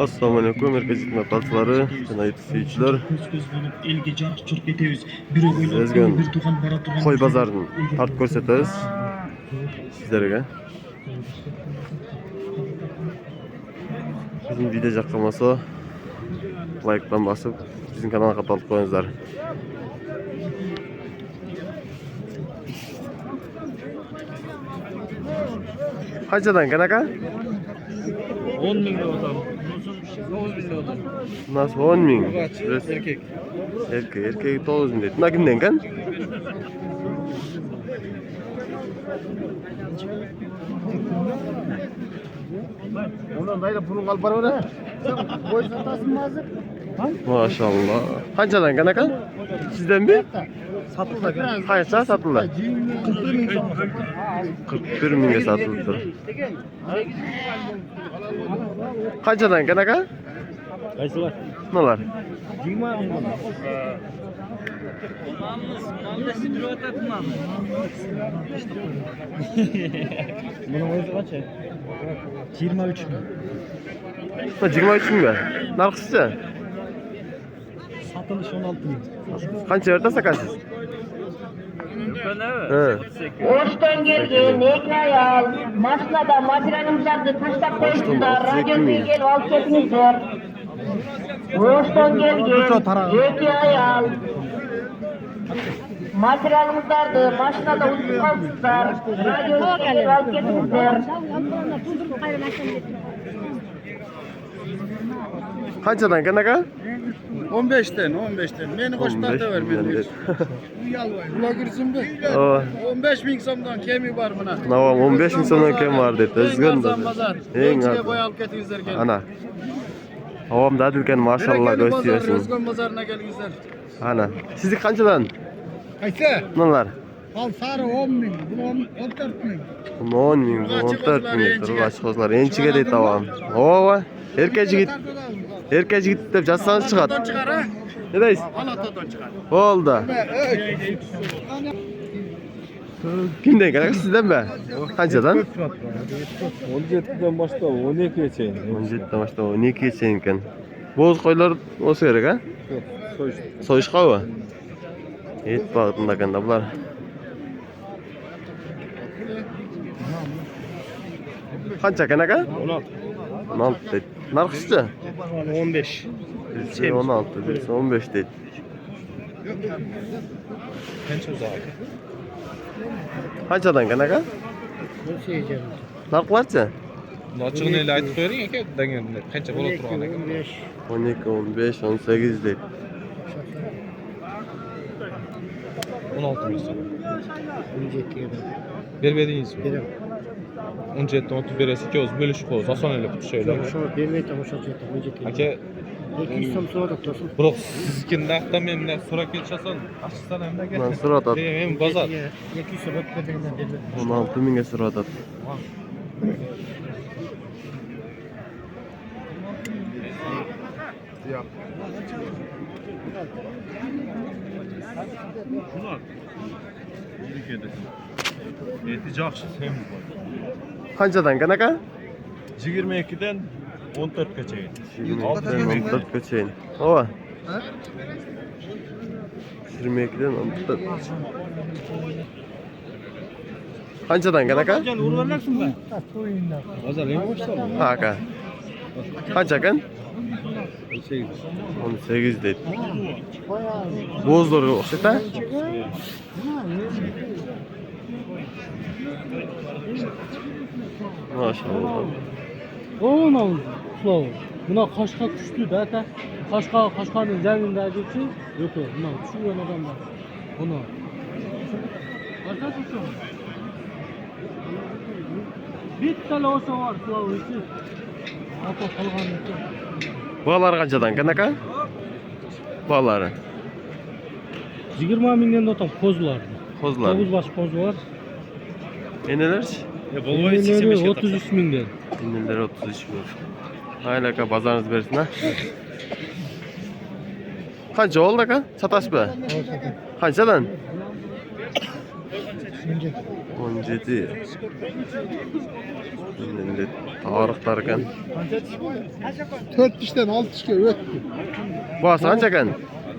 Assalomu alaykum, merkez matbuotchilari, janob seyirchilar. Elga jarq-churq etamiz. Biri o'ylab, Sizga bir tug'an bara turgan. qo'y bozorini tartib ko'rsatamiz sizlarga. Bizim video yoqqan bo'lsa, like bilan bosib, bizning kanalga qatorib qo'yingizlar. Qanchadan qanaqa? 10 ming o'tadi. 9 ming o'tadi. Nasıl 10 ming? Erkek. Erkek 9 ming deydi. Buna kimden kan? Ondan dayda pulun alıp bara vera. Boy satasın mı hazır? Maşallah. Qanchadan qanaqa? Sizden mi? Satıldı. Qayercha satıldı? 41 ming so'm. 41 mingga satıldı. Qanchadan qanaqa? Qaysi var? Nelar? 20 ming. Bunun o'zi qancha? 23 ming. 23 mingga. Narxisicha? Satılış 16 ming. Qancha bertasa qansiz? Oştan geldi, nekayı al. Maşnada materialimizi taşlap koymuşlar. Radyoya gel, al kesinizler. Oştan geldi, nekayı al. Materialimizi maşnada uçup kalmışlar. Radyoya gel, al kesinizler. Qanchadan qanaqa? 15'ten. Beni koş 15 tahta ver mingdan beni. dedi. Bula girsin be. O, 15 bin somdan kemi var buna. navam 15 ming so'mdan kam var dedi. Eng Izg'in arzon dedi. bazar. Eng Eng arzon. boy alıp ketingizler gelin. Ana. Avam dadilkan maşallah Berekeli bazar, gösteriyorsun. Özgün bazarına gelingizler. Ana. Sizni qanchadan? Qaysi? Nelar? Al sarı 10 bin, bu 14 bin. 10 ming, 14 ming turg'ach qozlar enchiga deydi avam. Ova, erkak yigit deb jazsangiz chiqadi. Atadan çıkar ha. Ne deysiz? Al atadan çıkar. Bo'ldi. Kimden qanaqa sizdanmi? Qanchadan? 17'den başla 12'ye çeyin. 17dan boshlab 12gacha ekan. Bo'z qo'ylar o'sa kerak, ha? So'yish. So'yishqovi. Et bag'itida ekanda bular. Qancha qanaqa? 16. 16 deydi. Narxisicha? 15. Birisi 16, birisi 15 deydi. Qancha uzoq? Qanchadan qanaqa? Narxlarchi? Ochig'ini ele aytib qo'ying aka, deganda qancha bo'la turgan ekan. 12, 15, 18 deydi. 16 ming so'm. Berbedingizmi? Beraman. 17dan o'tib berasiz, ikkovimiz bo'lishib qo'yamiz. Oson ele pul shaylar. Şunu bermeyeceğim, o şartı yedim. Önce Aka, 200 so'm so'radik tursin. biroq sizniki naqddan men bunday so'rab kelishasan, ashsan ham aka. Man so'ratadi. Men bozor. 200 so'm ötmediğinden bermedim. 16 mingga so'ratadi. Eti yaxshi, sevim. Qanchadan qanaqa? 22'den 14 kaçayın. 22dan 14gacha. Ova. 22dan 14. Qanchadan qanaqa? Gel uğurlayacaksın ben. Pazar yeni başladı. Ha, aka. Qancha kan? 18 deydi. Bo'zlarga o'xshata? Maşallah. Olmaz. Slow. Buna kaşka küçtü de ata. Kaşkanın zemindeki için yok o. Buna düşüyor adamlar. Bunu. Kaşka küçtü. Bir tane olsa var slow için. Ata kalgan için. Bağlar qanchadan qanaqa? Bağlari. 20 mingden otam kozlar. Qo'zlar. 9 baş koz var. Enelerchi? Eneleri 33 mingden. Eneler 33 ming. Hayli aka, bozoringiz bersin, ha? Qancha oldi aka? Satasizmi? Qanchadan? 17. Şimdi tarıklar ekan. 4 kişiden 6 kişiga öttü. Bahası qancha ekan?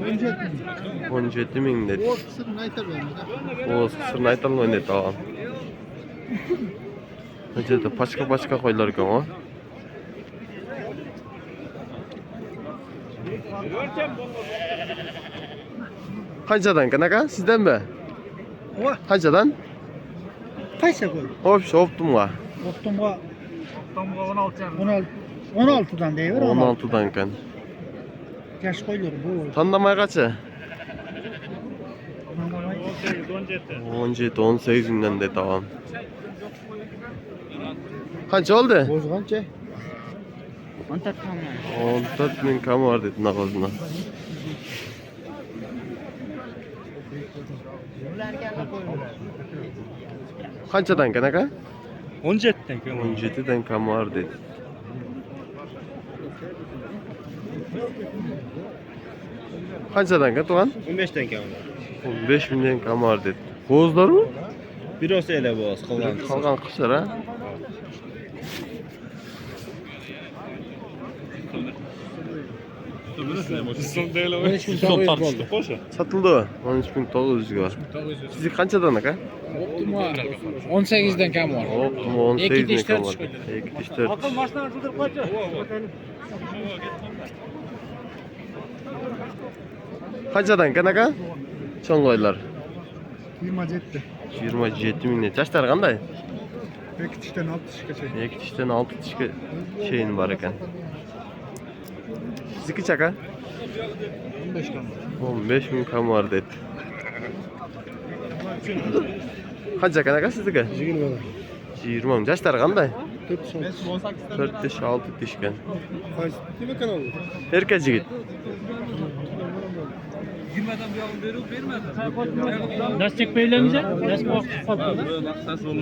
17 17 ming dedi. O kısmını aytaberdim. O sırrını aytalmayın dedi ağam. Acaba başka qo'ylar ekan o. Qanchadan ekan aka? Sizdanmi? Qanchadan? Qaysa qo'y? Optumga. Optumga 16'dan deyver. 16'dan ekan. Yaş qo'ylar bu. Tandamay qancha? 17 18 mingdan dedi ağam. Qancha oldi? O'zi qancha? 14 ming kam var dedi naqozna. Qanchadan ekan aka? 17'den kam. 17'den kam var dedi. Qanchadan ekan tuğan? 15'ten kam. 15 mingdan kam var dedi. Qo'zlar mı? Bir olsa ele boğaz. Qalgan qishlar ha? Satıldı o. 13.900 ga. Sizi qanchadan aka? 18'den kam var. Optima 18 ming kam var. 2 tish 4. Qanchadan ekan aka? Cho'ng'oylar. 27. 27 mingdan. Yoshlar qanday? 2 kişiden 6 kişiga. 2 tishdan 6 tishga şeyin var ekan. Sizniki chaka? 15 kan. 15 ming kam var dedi. Qancha ekan aka sizniki? 20 20 ming. Yoshlar qanday? 4 4 tish 6 tish ekan. Qaysi nima kanal? Erkak yigit. Ders çekmeylerinize, ders muhakkak.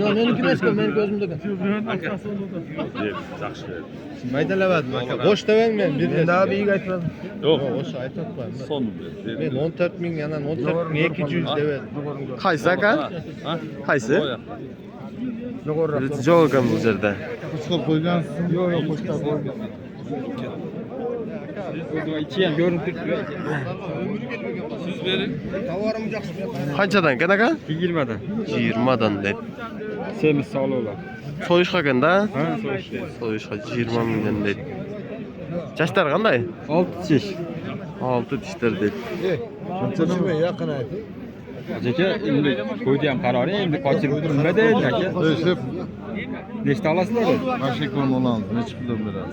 Yo, meniki emas, meni ko'zimda. Maydalabadim aka. Boş da vermem. Bir daha bir iyi aytmadım. Yok. Boş aytatmayım. Son. Ben 14 bin yanan 14 bin 200 devet. Qaysi aka? Qaysi? Jo'q ekan bu yerda. Qo'shqa qo'ygansiz. Yo'q, yo'q, qo'shqa qo'ygan. İçiyen görüntü. Tavarim yaxshi. Qanchadan ekan aka? 20'den. 20dan dedi. Semiz sağlıyorlar. So'yishqa ekanda? Ha, so'yishdi. So'yishqa 20 mingdan dedi. Yoshlar qanday? 6 tiş. 6 tishlar dedi. Çocuk yakın aytı. Zeki endi ko'ydi ham qarori endi qochirib turmadi aka. Ösüp. Nechta olasizlar? Maşekon olan. Neçip puldan biraz.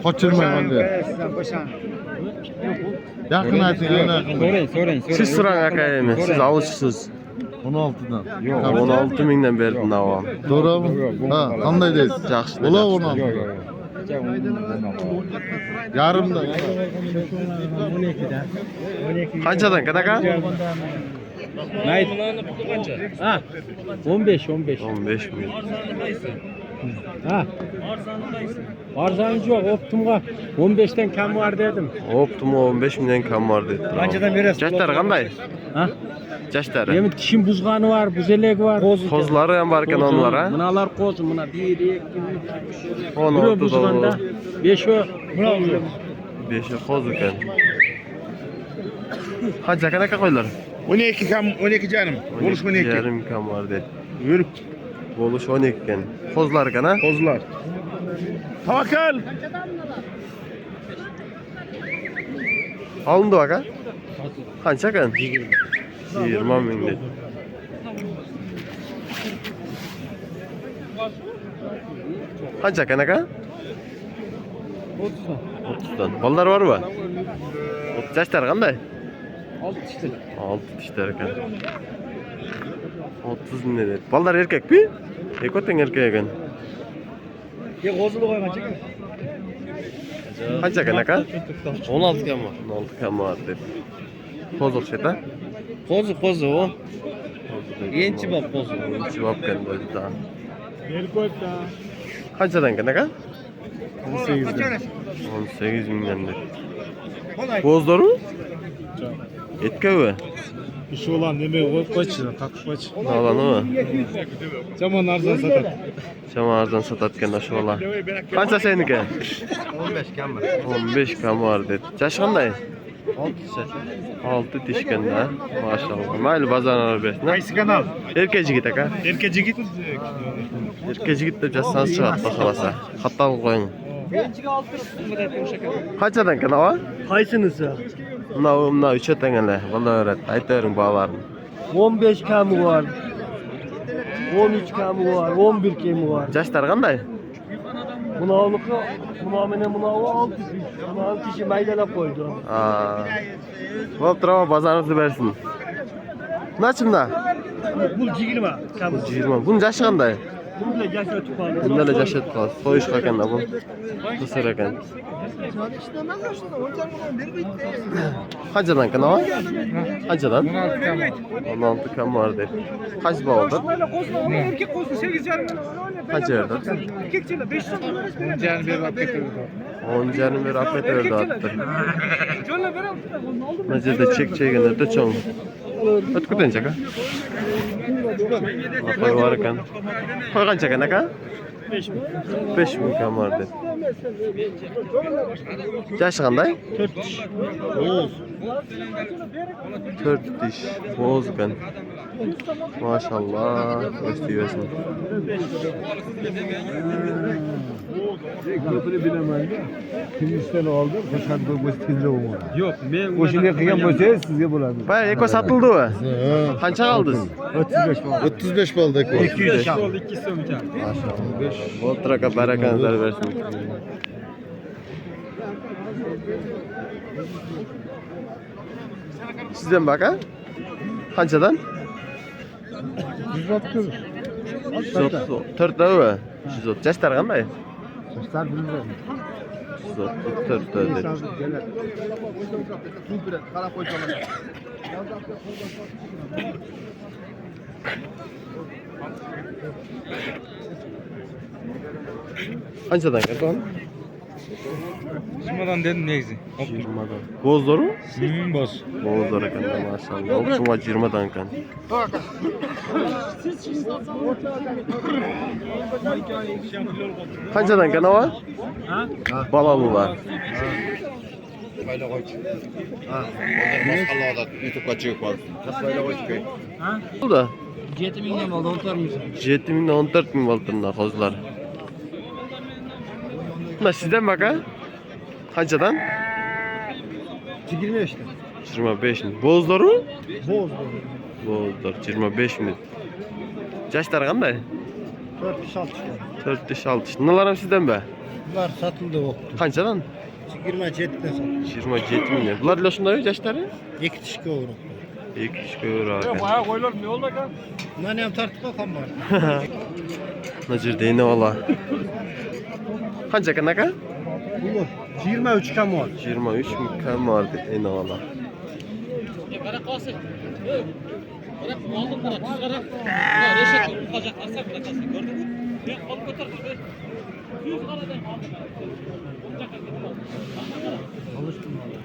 Kaçırmayın hadi. Yakın aytı yakın. So'rang. Siz so'rang aka endi. Siz avuchsiz. 16'dan. 16 mingdan berdim avam. Doğru mu? Ha, qanday deysiz? Yaxshi. Ola 16. Yo'q. Yarımda. Qanchadan ekan aka? Nayt. Ha. 15. 15 ming. Ha. Arzanız yok. Optumga 15'ten kam var dedim. Optima 15 mingdan kam var dedi. Qanchadan berasiz? Yoshlar qanday? Ha? Yoshlar. Yemin tishim buzg'ani var, buzelek var. Qozlari ham bor ekan onlar ha. Bunalar qo'z, buna 1, 2, 3, 4. 16 buzg'anda 5 o. 5 qo'z ekan. Qancha ekan aka qo'ylar? 12 kam 12 canım. Buluş 12. Yarım kam var dedi. Yürü. Boluş 12 ekan. Qozlar ekan ha? Kozlar. Tavakkal. Alındı aka? Qancha ekan? 20 ming dedi. Qancha ekan aka? 30'dan. Bolalar bormi? 30 yoshlar qanday? 6 tishli. 6 tishlar ekan. 30 ming dedi. Bolalar erkakmi? Ekoten erkak ekan. Ye qo'zini qo'ygancha. Qancha ekan aka? 16 kam bor. 16 kam bor dedi. Qo'z o'xshaydi ha? Qo'zi o. Yenchi bob qo'zi. Yenchi bob ekan o'zida. Qanchadan ekan aka? 18 mingdan dedi. Qo'zlarmi? Etkami? Şu olan demeye koyup koyçu, takıp koyçu. Ne olan o? Zaman arzan satar. Şama arzdan satatken de şu ola. Kança senike? 15 kam var. 15 kam var dedi. Yaş qanday? 6 set. 6 tişkende ha. Maşallah. Mayli bazarlar bersin. Qaysi kanal? Erkek jigit aka. Erkek jigit. Erkek jigit deb жазsanız çıgat baxalasa. Xattal qo'ying. Qanchadan kan ava? Qaysinisi? Mına 3 tangala. Vallahi öğret. Aytavering bolalarni. 15 kamı var. 13 kamı var. 11 kamı var. Yoshlar qanday? Bunavniki, bunavmene bunavi 6 kishi. Bunavi kishi maydalab qo'ydi. Bo'p turib bazaringizni bersin. Nachimda? Bu 20 kamı. 20. Buni yoshi qanday? Bunda yashatib qoldi. Bunda da yashatib qoldi. So'yish ekan bu. Qisir ekan. Qanchadan kan ava? Qanchadan? 16 kam var deb. Qaysi bo'ldi? Erkek qo'ysin 8,5 Qancha berdi? Erkekchilar 5 so'm to'lash beradi. Jani berib olib ketdi. 10 berib olib ketaverdi otdi. Jo'nlab beramiz. Majida chek-chegini o'ta cho'ng. O'tkudancha aka? Qo'y var ekan. Qo'y qancha ekan aka? 5,000 kam var deb. Yoshi qanday? 4 kishi. 4 dish. Bo'z ekan. Maşallah. Gösteriyorsun. Köprü bilemem de. Kimisten aldım. Kaçan koyması tezle olmadı. Yo'q, men O şimdi kıyam olsa sizge bulalım. Bayağı eko satıldı o. Qancha qaldınız? 35 balda koy. 200 oldu 2 so'm ekan. Voltraka barakanızlar versin. Sizden bak ha? Qanchadan? 130. 4 da o. 130. Yoshlar qanday? Saçlar bilmiyorum. 4 da dedi. Qanchadan karton? Shundan dedim negzi. 20dan. Bo'zlar mı? Boz. Bo'zlar ekan maşallah. Optima 20dan kan. Qanchadan kan ava? Ha? Balalı var. Bayla koyçu. Ha. Ondan başkalarda YouTube'ga çıkıp aldı. Nasıl bayla koyçu köy? Bu da 7000 oldu, 14 ming. 7000 14 boltunda kozlar. Buna sizden bak ha? Qanchadan? 25'te. 25 ming. Bo'zlar mı? Boz. Bo'zlar 25 ming. Yoshlar qanday? 4 6. 4-6. Bunlar ham sizden be? Bunlar satıldı o. Qanchadan? 27'den satıldı. 27 ming. Bular da shunday yoshlari? 2 tişki olur. 2 kishga ekan. Bayağı qo'ylar ne oldu ekan? Bunlar hem tartıp bakan var. Mana yerda eni ola. Qancha ekan aka? Bunlar 23 kam var. 23 ming kam bor eni ola.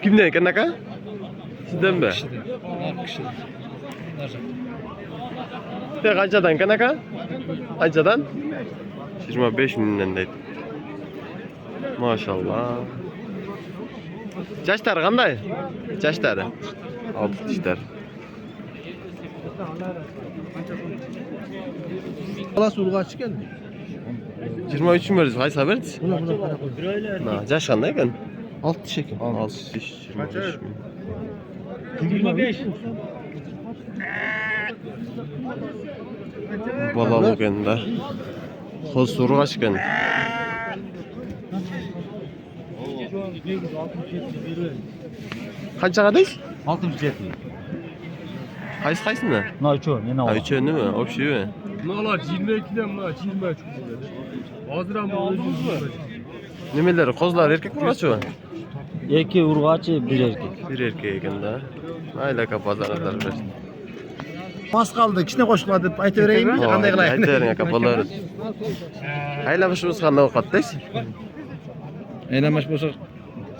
Kimden ekan aka? Sizden mi? Ya qanchadan ekan aka? Qanchadan? 25 mingdan deydi. Maşallah. Yoshlari qanday? Yoshlari 6 tishlar. Alas urga çıkan. 23 ming berdi. Qaysi berdingiz? Buna. Na, yosh qanday ekan? 6 tiş ekan. 6 tish 25 ming. 25. Balalı ekan da. Qo'l urg'ach ekan. Qancha qadaysiz? 67. Qaysini? Naço, yine Ha, üçünü mü? Общий mi? Bunlar 22'den bunlar 23 çıktı. Hazır ama özümüz. Nimeleri? Kozlar erkek urg'achi mı? Iki urg'achi, bir erkek. Bir erkek ekan da. Mayli aka pazarlar bersin. Mas kaldı. Kişine koşmadı. Ayta vereyim mi? Qanday qilayın? Aytavering aka pazar. Aylanishimiz qanday ovqatdaysiz? Eylamaş bolsa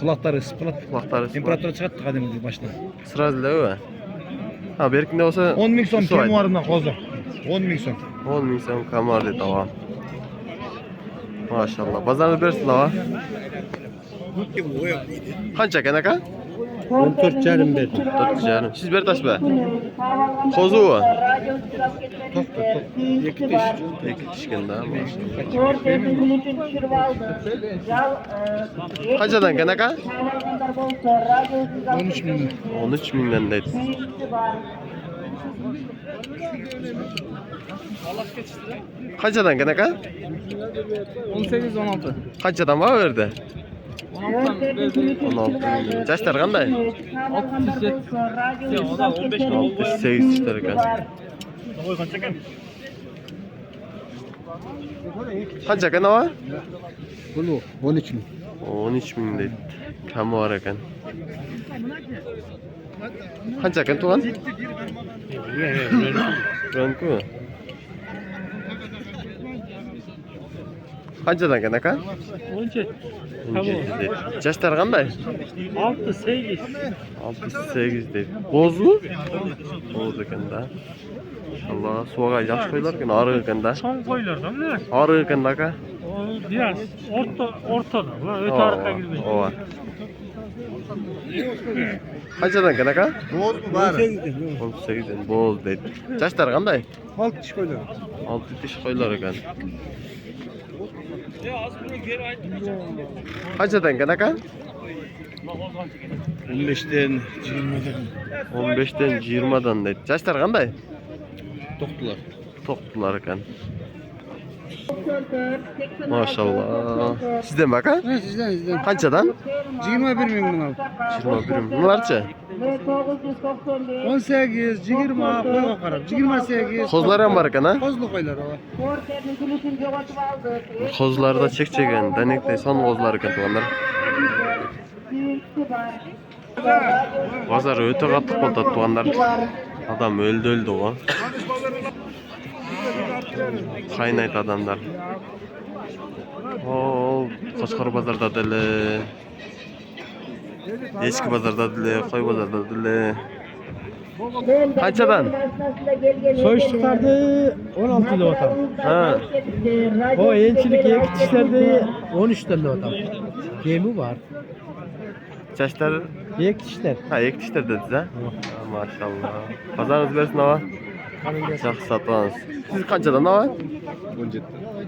quloqlari isib qoladi. Quloqlari Temperatura chiqadi qadimgi boshdan. Srazlar va. Ha berkinde olsa 10 ming so'm Suv ayt. kemuarimdan hozir. 10 ming so'm. 10 ming so'm kamar dedi tamam. Maşallah. Pazarda bersin hava. Qancha ekan aka? 14,5 berdi. 4,5. Siz ber taş be. Qo'zuvi. Iki tishganda maşallah. Qanchadan ekan aka? 13 ming. 13 mingdan deydi. Qanchadan ekan aka? 18-16. Qanchadan var verdi? 16 ming. Yoshlar qanday? 68 yoshlar ekan. Qancha ekan hava? Bulu 13 ming. 13 ming deydi. Kami var ekan. Qancha ekan tuğan? Bironku. Qanchadan ekan aka? 17. 17 deydi. Yoshlar qanday? 6, 8. 6-8 deydi. Qo'zmi? Qo'z ekan-da. Allah, suvaga yaxshi qo'ylar ekan, oriq ekan-da. Son qo'ylarda bular. Oriq ekan-da aka. Biraz ortada. Ular o'ta orqa girmaydi. Ova. Qanchadan ekan aka? Bo'zmi bari? 18 dan bo'z deydi. Yoshlar qanday? 6 kishi qo'ylar. 6 tish qo'ylar ekan. Qanchadan ekan aka? 15 dan 20 dan. 15 dan 20 dan deydi. Yoshlar qanday? To'qdilar. To'qdilar ekan. Maşallah. Sizden mi aka? Ha, sizden. Qanchadan? 21 ming bunlar. 21 ming. Bularchi? 18, 20 qo'yga qarab. 28. Qo'zlar ham bor ekan, ha? Qozli qo'ylar o. Qo'zlarda chek-chekan, danekday son qo'zlar ekan tuğanlar. Bozor o'ta qattiq bo'ldi tuğanlar. Adam öldü o. Qaynaydi adamlar. Oo, Qo'chqor bozorda dili. Eski bozorda dili, qo'y bozorda dili. Qanchadan? So'yish chiqardi 16 dan otam. Ha. O enchilik ekitishlarda 13 dan otam. Kemi var. Yoshlar Ekitishlar. ha, ekitishlar dediz ha. Maşallah. Pazarınız bersin hava. Yaxshi sotamiz. Siz qanchadan hava? 17.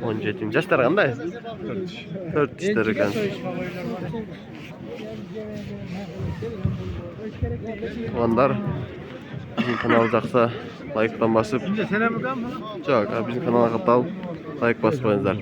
17. Yoshlar qanday? 4 yoshlar ekan. Tuğanlar bizim kanal жақса like'dan basıp. Yok, bizim kanala qatal like basıp qo'yinglar.